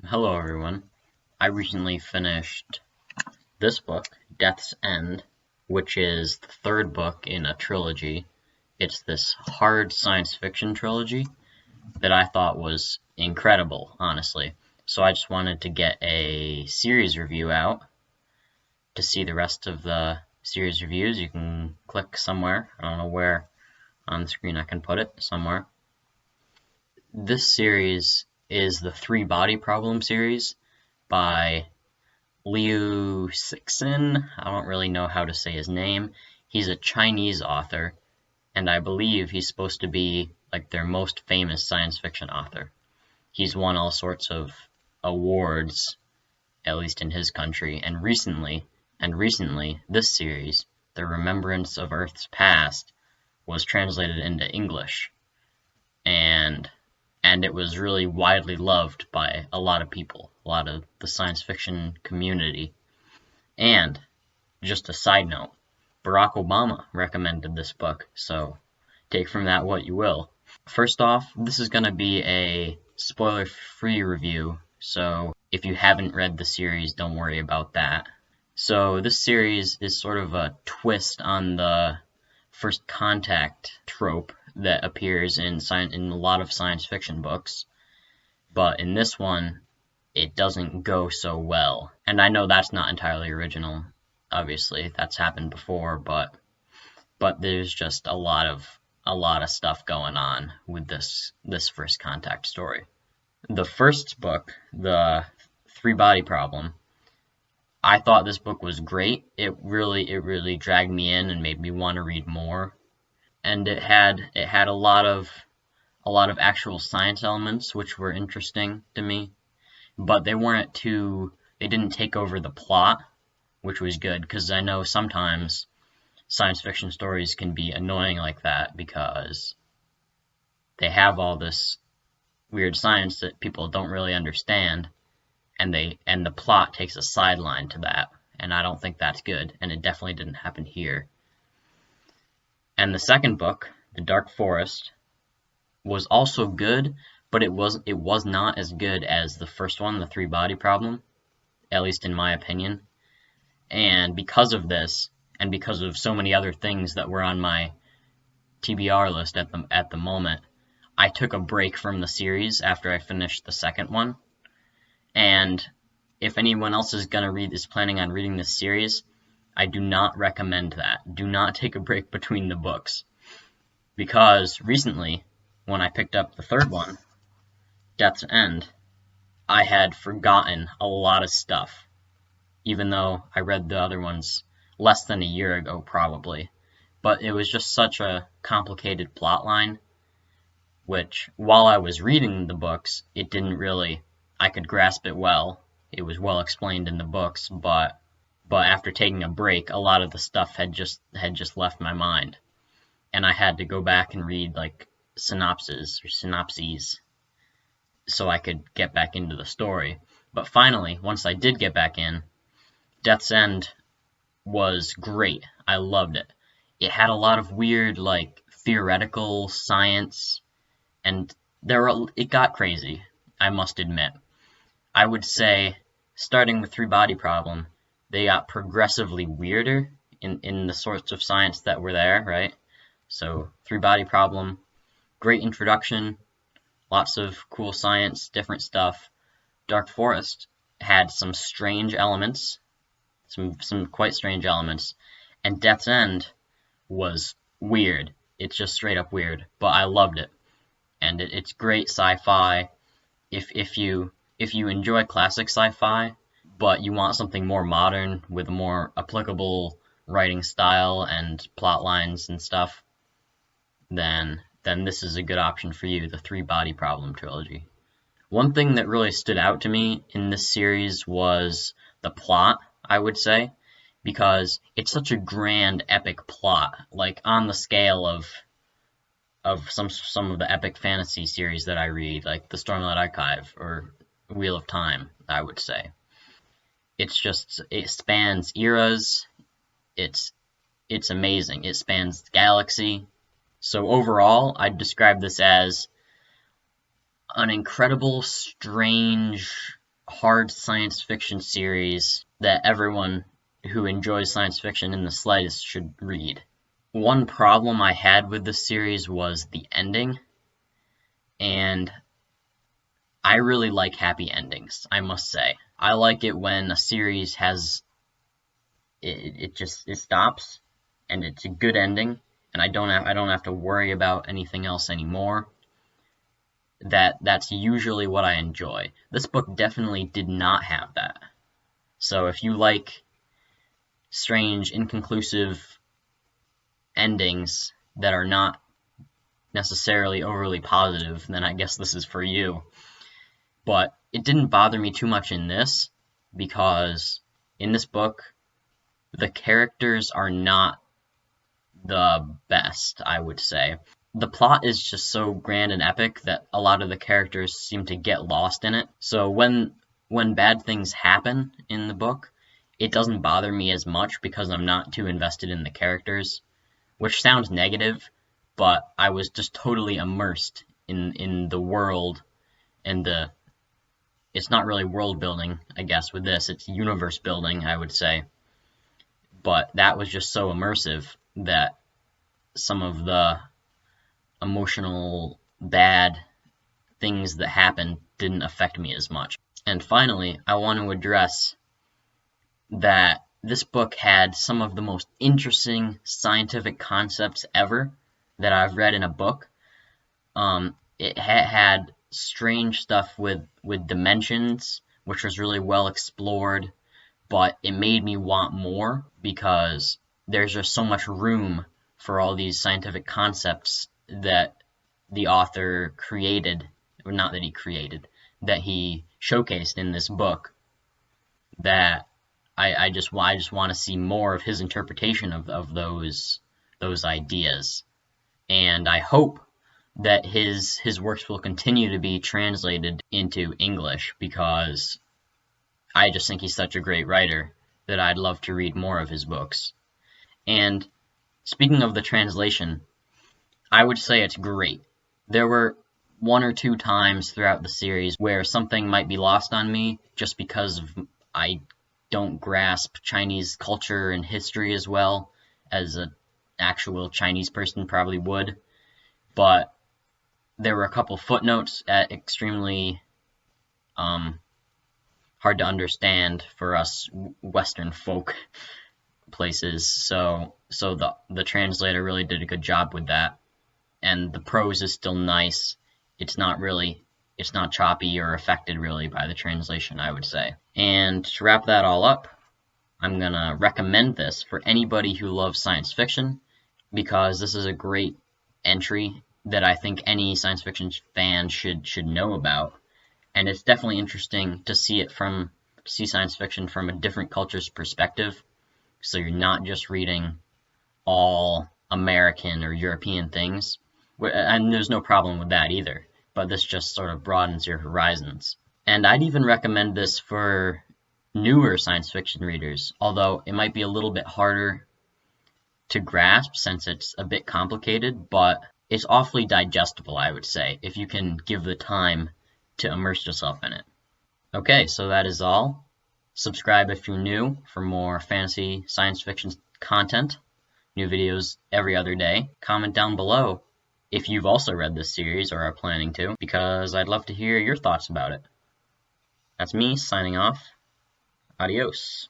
Hello everyone. I recently finished this book, Death's End, which is the third book in a trilogy. It's this hard science fiction trilogy that I thought was incredible, honestly. So I just wanted to get a series review out. To see the rest of the series reviews, you can click somewhere. I don't know where on the screen I can put it, somewhere. This series is the Three Body Problem series by Liu Cixin. I don't really know how to say his name. He's a Chinese author, and I believe he's supposed to be like their most famous science fiction author. He's won all sorts of awards, at least in his country, and recently, this series, The Remembrance of Earth's Past, was translated into English, and it was really widely loved by a lot of people, a lot of the science fiction community. And, just a side note, Barack Obama recommended this book, so take from that what you will. First off, this is going to be a spoiler-free review, so if you haven't read the series, don't worry about that. So this series is sort of a twist on the first contact trope that appears in a lot of science fiction books, but in this one, it doesn't go so well. And I know that's not entirely original, obviously, that's happened before, but there's just a lot of stuff going on with this first contact story. The first book, The Three Body Problem, I thought this book was great. It really dragged me in and made me want to read more. And it had a lot of actual science elements which were interesting to me, but they didn't take over the plot, which was good, because I know sometimes science fiction stories can be annoying like that because they have all this weird science that people don't really understand, and the plot takes a sideline to that, and I don't think that's good, and it definitely didn't happen here. And the second book, The Dark Forest, was also good, but it was not as good as the first one, The Three Body Problem, at least in my opinion. And because of this, and because of so many other things that were on my TBR list at the moment, I took a break from the series after I finished the second one. And if anyone else is planning on reading this series, I do not recommend that. Do not take a break between the books. Because recently, when I picked up the third one, Death's End, I had forgotten a lot of stuff, even though I read the other ones less than a year ago, probably. But it was just such a complicated plotline, which, while I was reading the books, I could grasp it well. It was well explained in the books, but after taking a break, a lot of the stuff had just left my mind, and I had to go back and read like synopses so I could get back into the story. But finally, once I did get back in, Death's End was great. I loved it. It had a lot of weird, like, theoretical science, and it got crazy, I must admit. I would say, starting with Three Body Problem, they got progressively weirder in the sorts of science that were there, right? So, Three Body Problem, great introduction, lots of cool science, different stuff. Dark Forest had some strange elements, some quite strange elements, and Death's End was weird. It's just straight up weird, but I loved it. And it's great sci-fi. If you enjoy classic sci-fi, but you want something more modern with a more applicable writing style and plot lines and stuff, then this is a good option for you, the Three Body Problem trilogy. One thing that really stood out to me in this series was the plot, I would say, because it's such a grand, epic plot, like on the scale of some of the epic fantasy series that I read, like the Stormlight Archive or Wheel of Time, I would say. It spans eras. It's amazing. It spans the galaxy. So overall, I'd describe this as an incredible, strange hard science fiction series that everyone who enjoys science fiction in the slightest should read. One problem I had with this series was the ending, and I really like happy endings, I must say. I like it when a series has it stops and it's a good ending, and I don't have to worry about anything else anymore. That's usually what I enjoy. This book definitely did not have that. So if you like strange, inconclusive endings that are not necessarily overly positive, then I guess this is for you. But it didn't bother me too much in this, because in this book, the characters are not the best, I would say. The plot is just so grand and epic that a lot of the characters seem to get lost in it. So when bad things happen in the book, it doesn't bother me as much because I'm not too invested in the characters, which sounds negative, but I was just totally immersed in the world, and it's not really world building, I guess, with this. It's universe building, I would say. But that was just so immersive that some of the emotional bad things that happened didn't affect me as much. And finally, I want to address that this book had some of the most interesting scientific concepts ever that I've read in a book. It had strange stuff with dimensions, which was really well explored, but it made me want more because there's just so much room for all these scientific concepts that the author created, or not that he created, that he showcased in this book, that I just want to see more of his interpretation of those ideas. And I hope that his works will continue to be translated into English, because I just think he's such a great writer that I'd love to read more of his books. And speaking of the translation, I would say it's great. There were one or two times throughout the series where something might be lost on me just because I don't grasp Chinese culture and history as well as an actual Chinese person probably would. But there were a couple footnotes at extremely hard to understand for us Western folk places. So the translator really did a good job with that. And the prose is still nice. It's not choppy or affected really by the translation, I would say. And to wrap that all up, I'm gonna recommend this for anybody who loves science fiction, because this is a great entry that I think any science fiction fan should know about. And it's definitely interesting to see science fiction from a different culture's perspective. So you're not just reading all American or European things. And there's no problem with that either, but this just sort of broadens your horizons. And I'd even recommend this for newer science fiction readers, although it might be a little bit harder to grasp since it's a bit complicated, but it's awfully digestible, I would say, if you can give the time to immerse yourself in it. Okay, so that is all. Subscribe if you're new for more fantasy science fiction content. New videos every other day. Comment down below if you've also read this series or are planning to, because I'd love to hear your thoughts about it. That's me signing off. Adios.